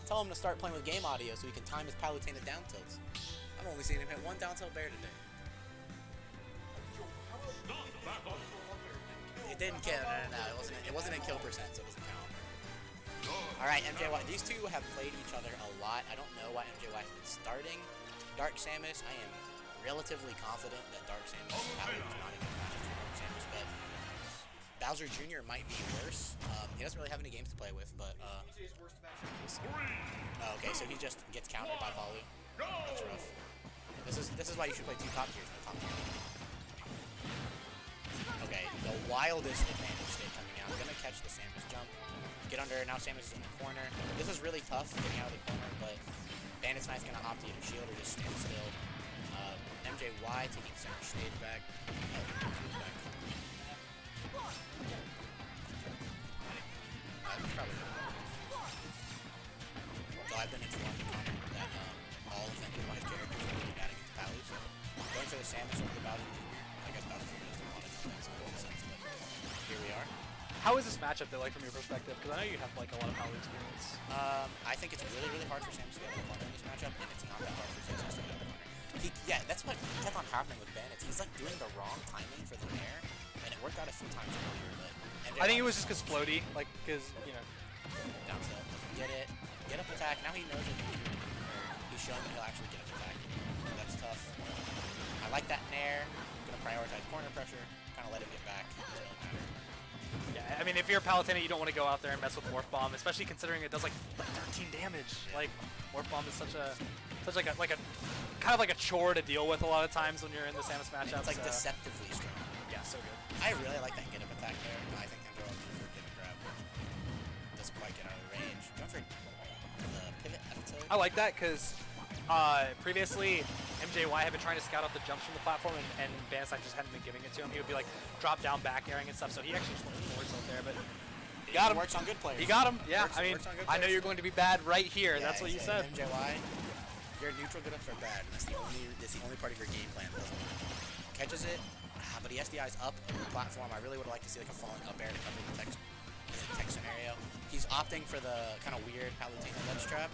Tell him to start playing with game audio so he can time his Palutena down tilts. I've only seen him hit one down tilt bear today. It didn't kill. No. It wasn't in kill percent, so it doesn't count. All right, MJY. These two have played each other a lot. I don't know why MJY has been starting Dark Samus. I am relatively confident that Dark Samus probably was not a good matchup for Dark Samus, but Bowser Jr. might be worse. He doesn't really have any games to play with, but okay, so he just gets countered by Palu. That's rough. This is why you should play two top tiers, no top tier. Okay, the wildest advantage state coming out. I'm gonna catch the Samus jump. Get under, now Samus is in the corner. This is really tough getting out of the corner, but Bandit's Knife's gonna opt to either shield or just stand still. MJY taking center stage back. Probably so I've been informed that all of MJY's characters are really bad against Palu, so going for the Samus over the Bowser Jr. I guess Bowser Jr. doesn't want to do that, so it makes sense, but here we are. How is this matchup, though, like, from your perspective? Because I know you have, like, a lot of Palu experience. I think it's really, really hard for Samus to get out of the corner in this matchup, and it's not that hard for Samus to get out of the corner. Yeah, that's what kept on happening with Bandit. He's, like, doing the wrong timing for the nair, and it worked out a few times earlier, but MJY I think it was just because floaty, like, because, you know. Down tilt. Get it. Get up attack. Now he knows it. He's showing that he'll actually get up attack. So that's tough. I like that nair. I'm going to prioritize corner pressure. Kind of let him get back. It doesn't really matter. Yeah, I mean, if you're Palutena, you don't want to go out there and mess with Morph Bomb, especially considering it does like 13 damage. Yeah. Like, Morph Bomb is such like a kind of like a chore to deal with a lot of times when you're in the Samus matchup. It's like deceptively strong. Yeah, so good. I really like that get up attack there. I think MJY for get a grab. Doesn't quite get out of range. Going for the pivot F-tilt. I like that because previously MJY had been trying to scout out the jumps from the platform, and Bandit just hadn't been giving it to him. He would be like drop down back airing and stuff, so he actually just went forwards out there, but he got him. Works on good players. He got him. Yeah, Works, I mean, I know you're going to be bad right here. Yeah, that's what you said. MJY, your neutral good ups are bad, and that's the only part of your game plan that doesn't work. Catches it, but he SDI's up the platform. I really would like to see like a falling up air to cover the tech scenario. He's opting for the kind of weird Palutena ledge trap,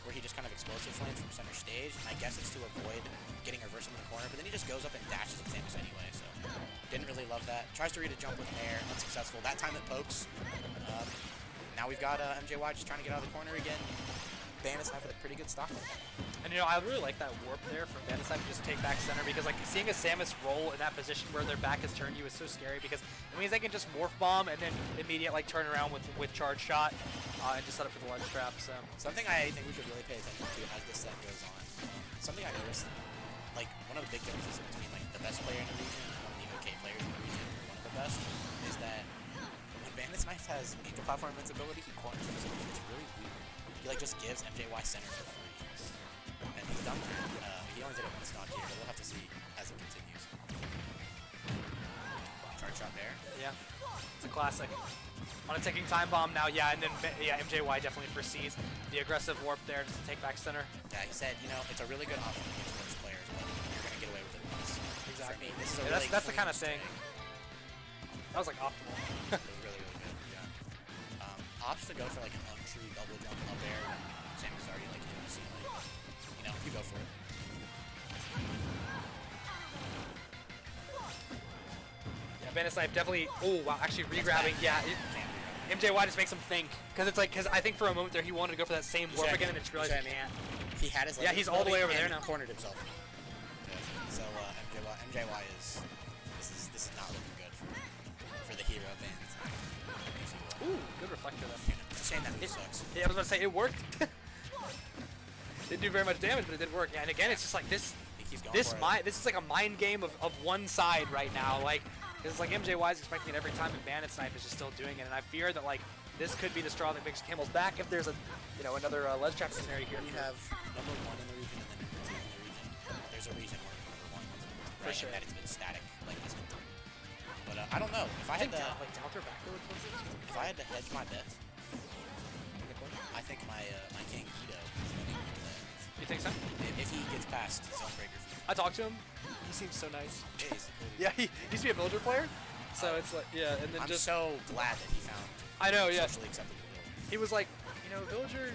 where he just kind of explosive flames from center stage, and I guess it's to avoid getting reversed in the corner, but then he just goes up and dashes at Samus anyway, so didn't really love that. Tries to read a jump with air, unsuccessful. That time it pokes. Now we've got MJY just trying to get out of the corner again. Bandit's Knife with a pretty good stock. And you know, I really like that warp there from Bandit's Knife to just take back center, because like seeing a Samus roll in that position where their back is turned you is so scary, because it means they can just morph bomb and then immediate like turn around with charge shot and just set up for the ledge trap. So something I think we should really pay attention to as this set goes on. Something I noticed, like one of the big differences between like the best player in the region and one of the okay players in the region, one of the best, is that when Bandit's Knife has Angel Platform invincibility, he corners himself. It's really weird. He like just gives MJY center for free. And he's done that. He only did it one stock here, but we'll have to see as it continues. Charge shot there. Yeah, it's a classic. On a ticking time bomb now, yeah, and then MJY definitely foresees the aggressive warp there just to take back center. Yeah, he said, you know, it's a really good option against worse players, but you're going to get away with it once. Exactly. For me, this is a really that's the kind of thing. Mistake. That was like optimal. It was really, really good, yeah. Opts to go for like an untrue double jump up air. Samus already like hitting the ceiling. You know, you go for it. Yeah, Bandit's Knife definitely. Oh wow, actually re-grabbing. Yeah, MJY just makes him think, because it's like, I think for a moment there he wanted to go for that same warp again, and it's realized he can't. He had his. Yeah, he's all the way over there now. Cornered himself. Yeah. So MJY is. This is not looking good for the hero of Bandit's Knife. Ooh, good reflector though. It's a shame that move sucks. Yeah, I was about to say it worked. Didn't do very much damage, but it did work. Yeah, and again, it's just like this. This is like a mind game of one side right now. Like, it's like MJY is expecting it every time, and Bandit's Knife is just still doing it. And I fear that like this could be the straw that makes camel's back if there's a another ledge trap scenario here. You have number 1 in the region and then number 2 in the region. There's a reason where number 1 was right, for sure. And that it's been static like this whole time. But I don't know if I had to if I had to hedge my bet, I think my King Guido is winning. You think so? If he gets past Zonebreaker. I talked to him. He seems so nice. Yeah, he's cool. Yeah, he used to be a villager player, so it's like and then I'm just so glad that he found. I know, yeah. Socially acceptable. He was like, villager,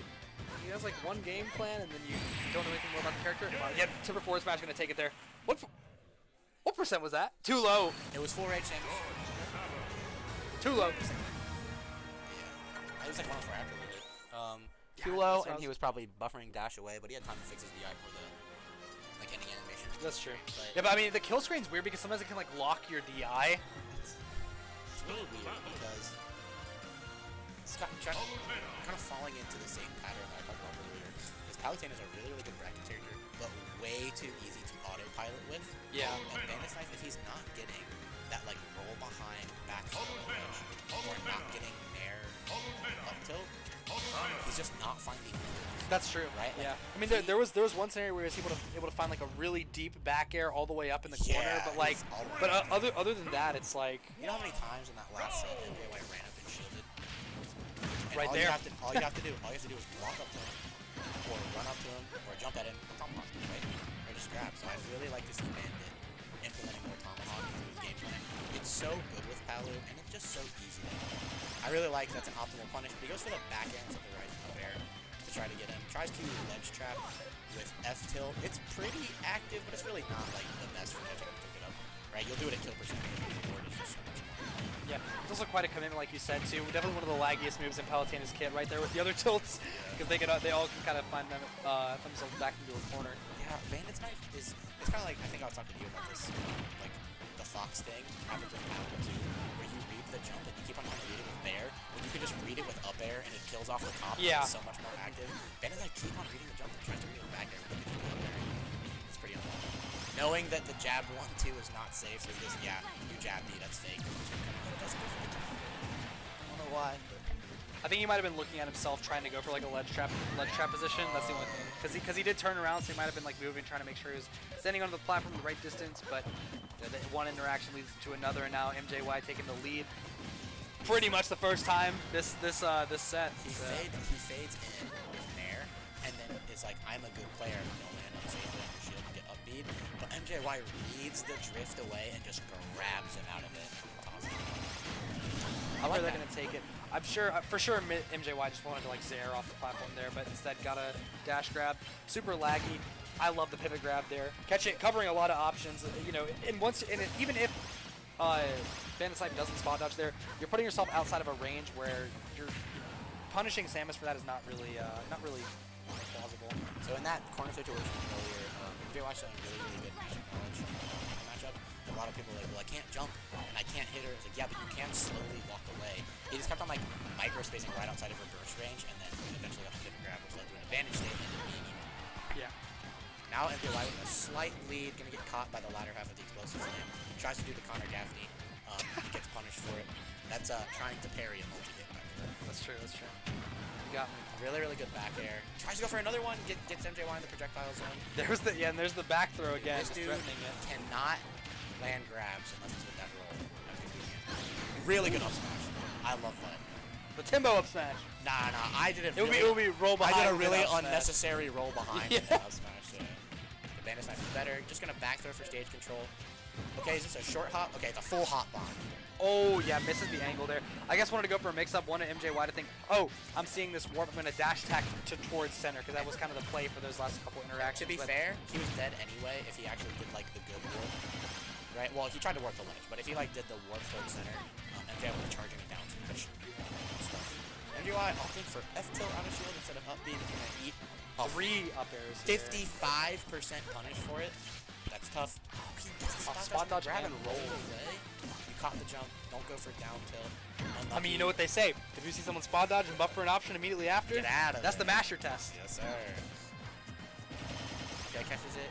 he doesn't has like one game plan and then you don't know anything more about the character. Yeah, Timber Forward Smash gonna take it there. What percent was that? Too low. It was full rage, Samus. Too low. Yeah. It was like 104 after we did. Too Yeah, low, and he was probably buffering dash away, but he had time to fix his DI for the like ending animation. That's true. But Yeah, but I mean the kill screen's weird because sometimes it can like lock your DI. it's really weird because it's kind of falling into the same pattern that I talked about earlier. Because Palutena is a really, really good bracket character, but way too easy to autopilot with. Yeah. And Bandit's Knife, if he's not getting that like roll behind back edge, or not getting nair up tilt, he's just not finding moves. That's true. Right? Yeah. I mean, there was one scenario where he was able to find like a really deep back air all the way up in the corner, but like, other than that, it's like. You know how many times in that last set MJY ran up and shielded? And Right all there. All you have to do is walk up to him, or run up to him, or jump at him, or tomahawk, right? Or just grab. So I'd really like to see Bandit implementing more tomahawk into his game plan. It's so good with Palu, and it's just so easy to do. I really like that's an optimal punish, but he goes for the back air instead of the right up air to try to get him. Tries to ledge trap with F tilt. It's pretty active, but it's really not like the best for Ledge to pick it up. Right? You'll do it at kill percentage, but the board is just so much more. Yeah, it's also quite a commitment, like you said, too. Definitely one of the laggiest moves in Palutena's kit, right there with the other tilts, because they all can kind of find themselves back into a corner. Yeah, Bandit's Knife is it's kind of like I think I was talking to you about this, like the Fox thing happens with Palu too, where you read the jump and you keep on trying to read it with Bair, when you could just read it with up air and it kills off the top. Yeah. It's so much more active. Bandit's Knife keep on reading the jump and tries to read it with back air, but you can do up air. It's pretty unlucky. Knowing that the jab 1-2 is not safe, so this you jab me, that's fake. Doesn't go for the top. I don't know why. I think he might have been looking at himself trying to go for like a ledge trap position. That's the only thing. Because he did turn around, so he might have been like moving, trying to make sure he was standing on the platform the right distance. But one interaction leads to another, and now MJY taking the lead. Pretty much the first time this set. He fades in with Nair, and then it's like I'm a good player. Don't land up safely on the shield and get upbeat. But MJY reads the drift away and just grabs him out of it. I like they're gonna take it. I'm sure, for sure, MJY just wanted to like Zair off the platform there, but instead got a dash grab. Super laggy. I love the pivot grab there. Catch it, covering a lot of options. You know, even if Bandit Snipe doesn't spot dodge there, you're putting yourself outside of a range where you're punishing Samus for that is not really plausible. So in that corner situation earlier, MJY showing really good matchup knowledge. Matchup. A lot of people are like, well, I can't jump and I can't hit her. It's like, yeah, but you can slowly walk away. He just kept on like micro spacing right outside of her burst range, and then eventually got the pivot grab, which led to an advantage state and then being even. Yeah. Now MJY with a slight lead, gonna get caught by the latter half of the explosive flame. Tries to do the Connor Gaffney, gets punished for it. That's trying to parry a multi-hit. That's true. That's true. You got me. Really, really good back air. Tries to go for another one. Gets MJY in the projectile zone. There's the back throw again, This just dude threatening it. cannot land grabs unless it's with that roll. Really good up smash. I love that. The Timbo up smash. Nah, I did it. It would be roll behind. I did a and really then up smash. unnecessary roll behind. Yeah. And then up smash. Yeah. The Bandit Snipe is better. Just gonna back throw for stage control. Okay, is this a short hop? Okay, it's a full hop bomb. Oh yeah, misses the angle there. I guess wanted to go for a mix-up. Wanted MJY to think, oh, I'm seeing this warp. I'm gonna dash attack towards center because that was kind of the play for those last couple interactions. To be fair, he was dead anyway if he actually did like the good warp. Right? Well, he tried to warp the ledge, but if he like did the warp towards center, MJY was charging it down to push stuff. MJY opting for F tilt out of shield instead of up B. He's gonna eat 3 up airs. 55% punish for it. That's tough. Spot dodge grab and and roll away. You caught the jump. Don't go for down tilt. Unlucky. I mean, you know what they say. If you see someone spot dodge and buff for an option immediately after, Get out of that's there. the masher test. Yes, sir. Okay, catches it.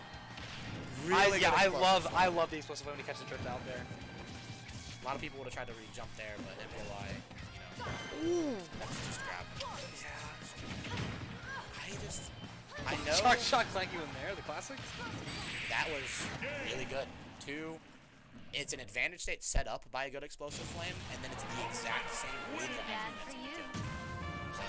Really I good love the explosive when he catches the drift out there. A lot of people would have tried to re-jump there, but MJY, you know, that's just grab. Yeah. I know. Shock thank you in there, the classic. That was really good. It's an advantage state set up by a good explosive flame, and then it's the exact same read that makes it kill. So,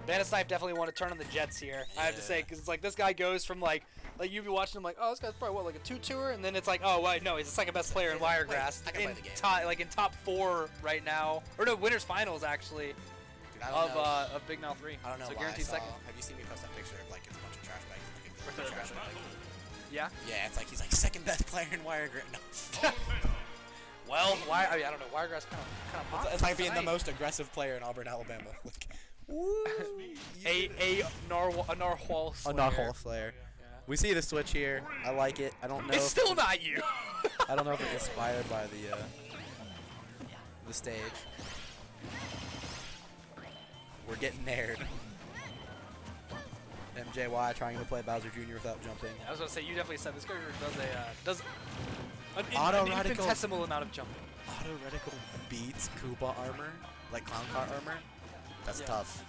Bandit Snipe definitely want to turn on the jets here. I have to say, because it's like this guy goes from like you'd be watching him like, oh, this guy's probably what, like a 2-2er, and then it's like, oh wait, no, he's the second best player in Wiregrass. I can play the game. Like in top 4 right now, or no, winners finals actually. Dude, of Big Now 3. I don't know so why guaranteed I saw, second. Have you seen me post that picture of like it's a bunch of trash bags? Like, Or third. trash bag? Yeah. Yeah, it's like he's like second best player in Wiregrass. No. Well, I don't know. Wiregrass kind of. It's like being the most aggressive player in Auburn, Alabama. Like, woo. a narwhal slayer. A narwhal slayer. Yeah. We see the switch here. I like it. I don't know. It's still not you. I don't know if it's inspired by the stage. We're getting nared. MJY trying to play Bowser Jr. without jumping. I was gonna say you definitely said this character does an Auto-radical. infinitesimal amount of jumping. Auto reticle beats Koopa armor, like clown car armor. That's tough.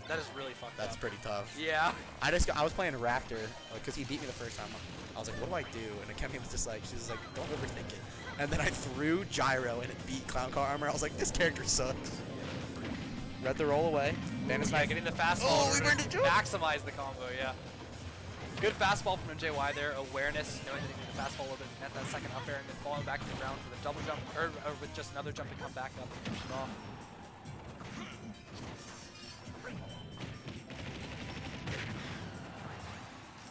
That is really fucked That's up. pretty tough. Yeah. I was playing Raptor because he beat me the first time. I was like, what do I do? And Akemi was just like, she was like, don't overthink it. And then I threw Gyro and it beat clown car armor. I was like, this character sucks. Read the roll away. Bandit Yeah, getting the fastball. we learned to jump. Maximize the combo. Yeah. Good fastball from MJY there. Awareness, knowing that he needed the fastball a little bit at that second up air, and then falling back to the ground with a double jump, or with just another jump to come back up and finish it off.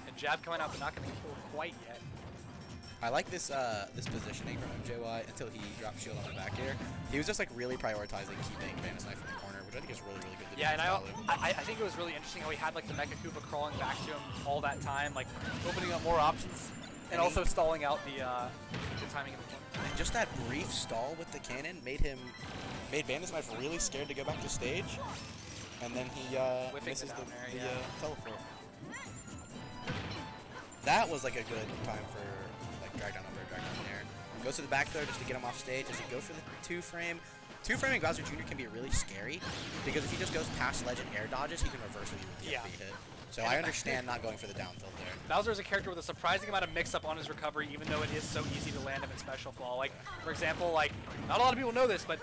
And jab coming out, but not going to kill quite yet. I like this this positioning from MJY until he dropped shield on the back air. He was just like really prioritizing keeping Bandit's knife in the corner, which I think is really, really good. Yeah, and I think it was really interesting how he had like the Mecha Koopa crawling back to him all that time, like opening up more options, and also stalling out the timing of the corner. And just that brief stall with the cannon made Bandit's knife really scared to go back to stage, and then he misses the teleport. That was like a good time for drag down over, drag down air. Goes to the back throw just to get him off stage. As he goes for the two-frame. Two-framing Bowser Jr. can be really scary because if he just goes past ledge and air dodges, he can reverse with you with the FB hit. So I understand not going for the down tilt there. Bowser is a character with a surprising amount of mix-up on his recovery, even though it is so easy to land him in special fall. Like, for example, like, not a lot of people know this, but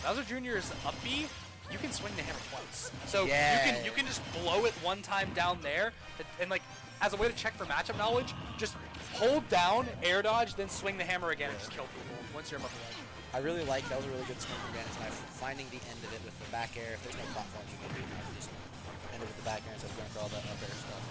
Bowser Jr.'s up B, you can swing the hammer twice. So you can just blow it one time down there, and like, as a way to check for matchup knowledge, just hold down, air dodge, then swing the hammer again and just kill people once you're above the ledge. I really like, that was a really good swing from Bandit's knife, finding the end of it with the back air. If there's no platforms, you can do it, just end it with the back air instead of going for all that up air stuff.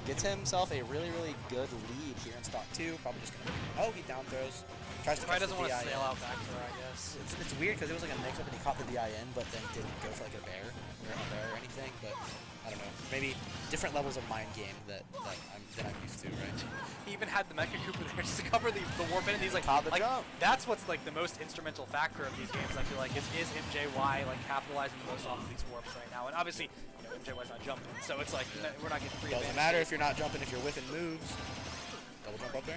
Gets himself a really, really good lead here in stock 2. Probably just gonna, oh, he down throws. Tries to Probably doesn't catch the want to DI sail in. out back throw, I guess. It's weird because it was like a mix-up and he caught the DI in, but then didn't go for like a bear or a bear or anything, but I don't know. Maybe different levels of mind game that I'm used to, right? He even had the Mecha Koopa there just to cover the warp in, and he's like, jump. That's what's like the most instrumental factor of these games, I feel like, is MJY like capitalizing the most off of these warps right now. And obviously, you know, MJY's not jumping, so it's like, we're not getting free Doesn't matter if you're not jumping, if you're whiffing moves. Double jump up there?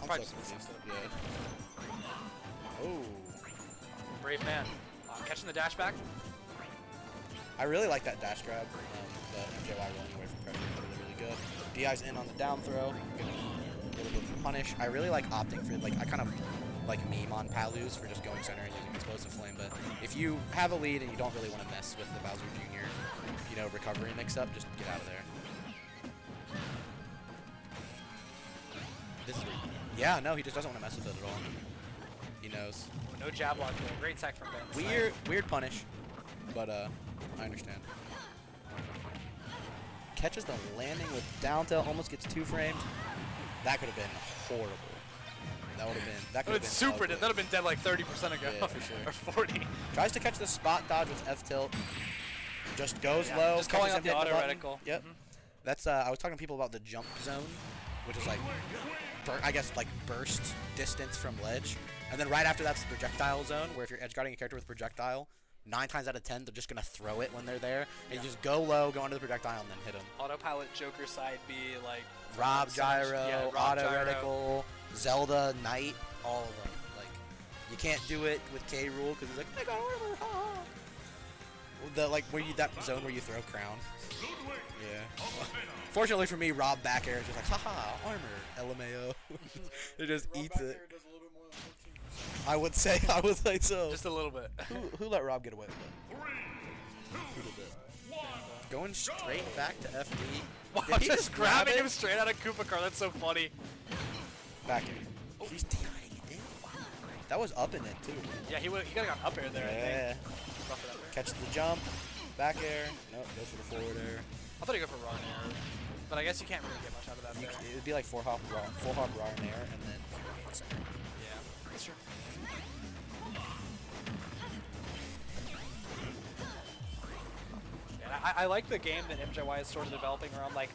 I'm so confused. Yeah. Oh. Brave man. Catching the dash back. I really like that dash grab. The MJY rolling away from pressure is really, really good. DI's in on the down throw. Gonna get a little punish. I really like opting for, like, I kind of like meme on Palus for just going center and using explosive flame, but if you have a lead and you don't really want to mess with the Bowser Jr., you know, recovery mix-up, just get out of there. Yeah, no, he just doesn't want to mess with it at all. He knows. No jab block there. Great tech from Ben. Weird punish, but I understand. Catches the landing with down tilt, almost gets two framed. That could have been horrible. That would have been. That could have been super ugly. dead. That would have been dead like 30% ago. Yeah, for sure. Or 40. Tries to catch the spot dodge with F tilt. Just goes low. Just calling out the auto button. reticle. Yep. That's I was talking to people about the jump zone, which is like, I guess like burst distance from ledge, and then right after that's the projectile zone, where if you're edge guarding a character with projectile, 9 times out of 10 they're just gonna throw it when they're there, and you just go low, go under the projectile, and then hit them. Autopilot Joker side B, like Rob gyro, Rob auto gyro. reticle, Zelda Knight, all of them. Like, you can't do it with K Rule because he's like, I got armor. Ha, ha. The like where you that zone where you throw crown. Yeah. Fortunately for me, Rob back air is just like, haha, armor, LMAO. It just eats it. I would say so. Just a little bit. Who let Rob get away with it? Going straight back to FD. Wow, Did he just grabbing him straight out of Koopa car. That's so funny. Back in. He's DIing it in. That was up in it too. Yeah, he could have gone up air there. I think. Yeah. Rough it up there. Catch the jump. Back air. Nope, goes for the forward air. I thought he'd go for raw air, but I guess you can't really get much out of that there. It would be like full hop raw in air, and then yeah, that's true. And I like the game that MJY is sort of developing around like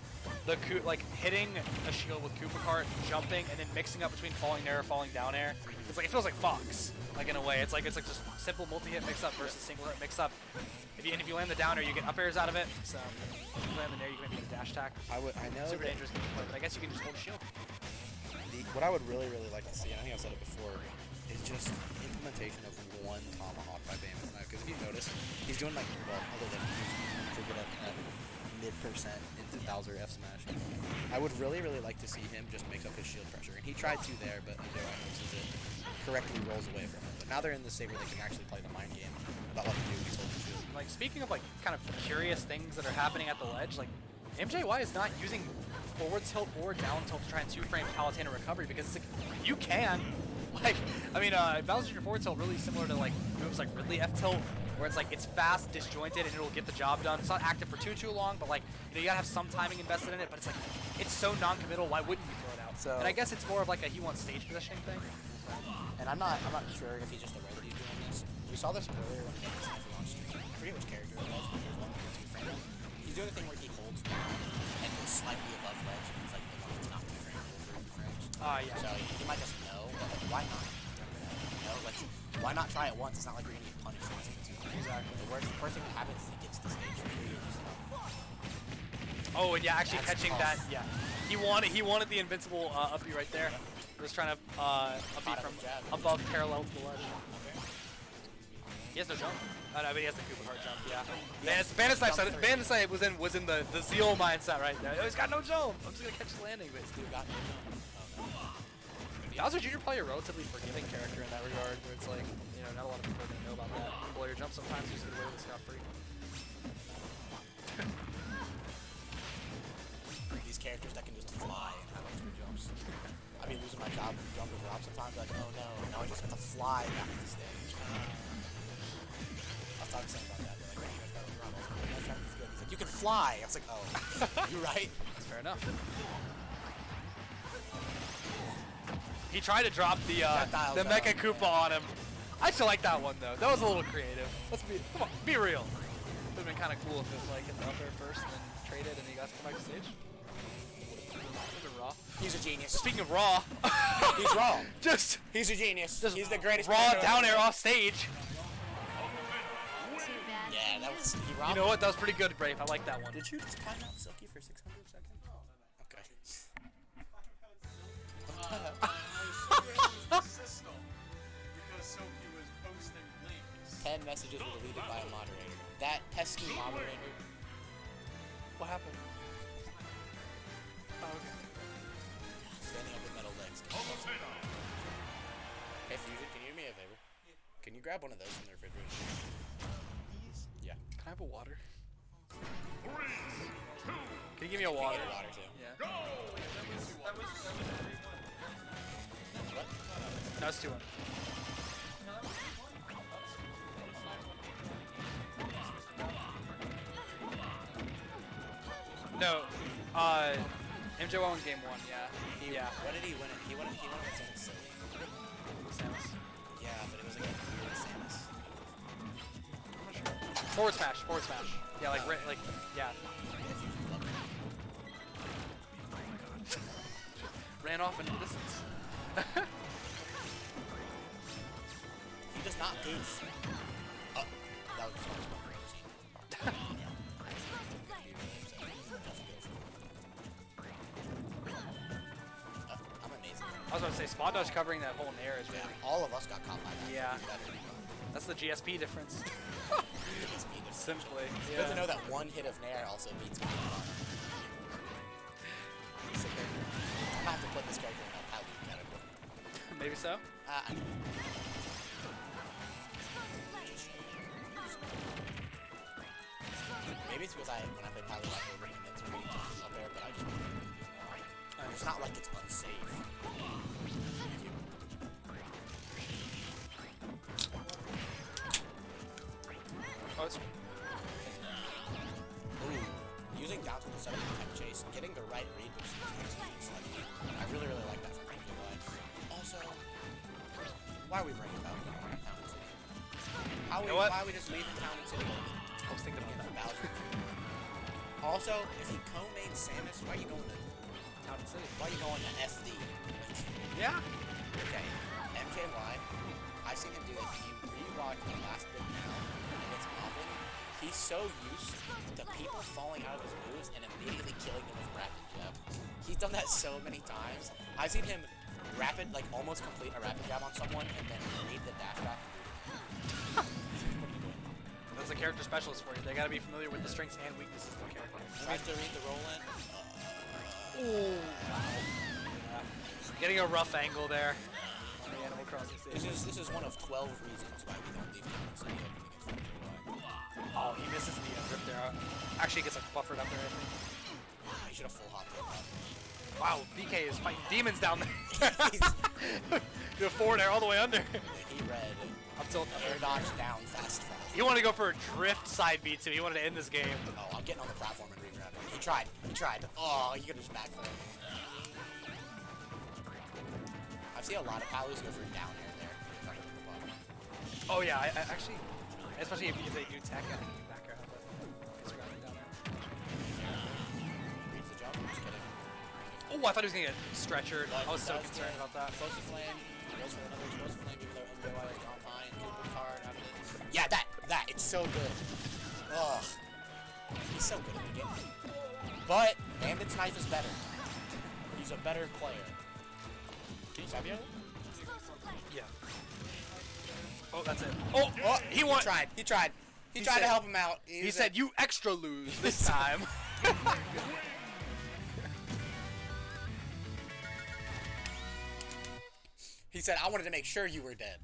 hitting a shield with Koopa Cart, jumping, and then mixing up between falling air, falling down air. It's like it feels like Fox, like in a way. It's like just simple multi-hit mix-up versus single hit mix-up. If you land the down air, you get up airs out of it. So if you land the air, you can maybe get a dash attack. I know. Super dangerous gameplay, but I guess you can just hold a shield. What I would really like to see, and I think I've said it before, is just implementation of one tomahawk by Bandit now. Because if you notice, he's doing like, well, other than he's good at mid-percent into Bowser F smash. I would really like to see him just mix up his shield pressure. And he tried to there, but MJY uses it, correctly rolls away from it. But now they're in the state where they can actually play the mind game about what to do when he's holding shield. Like, speaking of like kind of curious things that are happening at the ledge, like MJY is not using forward tilt or down tilt to try and two-frame Palutena recovery because it's like, you can. Like, I mean, Bowser Jr. forward tilt really similar to like moves like Ridley F tilt, where it's like it's fast, disjointed, and it'll get the job done. It's not active for too long, but like you gotta have some timing invested in it. But it's like it's so non-committal. Why wouldn't you throw it out? So, and I guess it's more of like a he wants stage positioning thing. And I'm not sure if he's just aware that he's doing this. We saw this earlier when he launched. I forget which character it was, but there's one with two frame. He's doing the thing where he holds and goes slightly above ledge. It's like as long as it's not two frames, over 2 frames. Yeah. So he might just know, but like, why not? You know, like, why not try it once? It's not like you're gonna get punished once it's 2 frames. Exactly. The first thing that happens is he gets to stage 3. Oh, and yeah, actually catching that. Yeah, he wanted the invincible up B right there. He was trying to up B from above parallel to the ledge. He has no jump. Oh, no, but he has the Koopa Cart jump. Yeah. Bandit Snipe was in the Zeal mindset right there. Oh, he's got no jump. I'm just gonna catch his landing, but he's got no jump. Bowser Jr. probably a relatively forgiving character in that regard, where it's like, you know, not a lot of people are gonna know about that. Blow your jump sometimes, you just get away with it scot-free. These characters that can just fly and have extra jumps. I'd be losing my job jumping drop sometimes, like, oh no, now I just have to fly back to the stage. I was talking to someone about that, they're like, you guys gotta run. I was trying to be good. He's like, you can fly! I was like, oh, you're right. That's fair enough. He tried to drop the Mecha Koopa on him. I still like that one though. That was a little creative. Come on, be real. Would've been kind of cool if it like hit the up air first and then traded and he got to come back to stage. Would've been raw. He's a genius. Speaking of raw, he's raw. He's a genius. He's the greatest. Raw down air off stage. Yeah, that was. You know what? That was pretty good, Brave. I like that one. Did you just time out Silky for 600 seconds? Okay. Because Silky was posting links. 10 messages were deleted by a moderator. That pesky moderator. What happened? Oh, okay. Standing up with metal legs. Hey Fusion, can you do me a favor? Can you grab one of those from the refrigerator? Yeah. Can I have a water? Can you give me a water? Get a water too. Yeah. What? No, it's 2-1. No, MJY won game 1, yeah. What did he win it? He won it with Samus. Samus. Yeah, but it was like a weird Samus. I'm not sure. Forward smash. Yeah, like, yeah. Ran off into the distance. He does not goof. Oh, that was so much fun. I'm amazing. I was about to say, spot dodge covering that whole nair is really... All of us got caught by that. Yeah. That's the GSP difference. Simply. It's good to know that one hit of nair also beats me. I'm gonna have to put this character in a Palu category. Maybe so? Maybe it's because when I play Palu, I overcommit to reading up there, but I just... it's not like it's unsafe. Oh, Oh, it's Ooh, using down to the set of the tech chase, getting the right read, which is like, I really like that from MJY. Also, why are we bringing about Town and City? Why are we just leaving Town and City? I was thinking about that. Bowser. Also, if you co-main Samus, why are you going to Town and City. Why are you going to FD? Yeah. Okay, MJY, I've seen him do it. If you rewatch the last bit now, and it's Opelika, he's so used to people falling out of his moves and immediately killing them with rapid jab. He's done that so many times. I've seen him almost complete a rapid jab on someone and then read the dash back. What are you doing? That's a character specialist for you. They gotta be familiar with the strengths and weaknesses of the character. Tries to read the roll in. Ooh. Getting a rough angle there on the Animal Crossing stage. This is one of 12 reasons why we don't leave Town and City open against MJY. Oh, he misses the rip there. Actually, he gets like buffered up there, I think. He should have full hopped it up. Wow, BK is fighting demons down there. Do a forward air all the way under. He read Up tilt. air dodge down fast. He wanted to go for a drift side B too. He wanted to end this game. Oh, I'm getting on the platform and regrab him. He tried. Oh, you could just backflip. I've seen a lot of Palus go for down air there. Trying to hit the bottom. Oh yeah, I actually, especially if they do tech, I think you can back air up. But down there. Reads the jump. Just kidding. Oh, I thought he was gonna get stretchered. I was so concerned about that. Explosive flame. He goes for another explosive flame, even though MJY has gone behind. Cooper card out of it. Yeah, that. It's so good. Ugh. He's so good at the game. But Bandit's knife is better. He's a better player. Can you stab you? Yeah. Oh, that's it. Oh, he won. He tried. He tried to help him out. He said, "You extra lose this time." He said, "I wanted to make sure you were dead."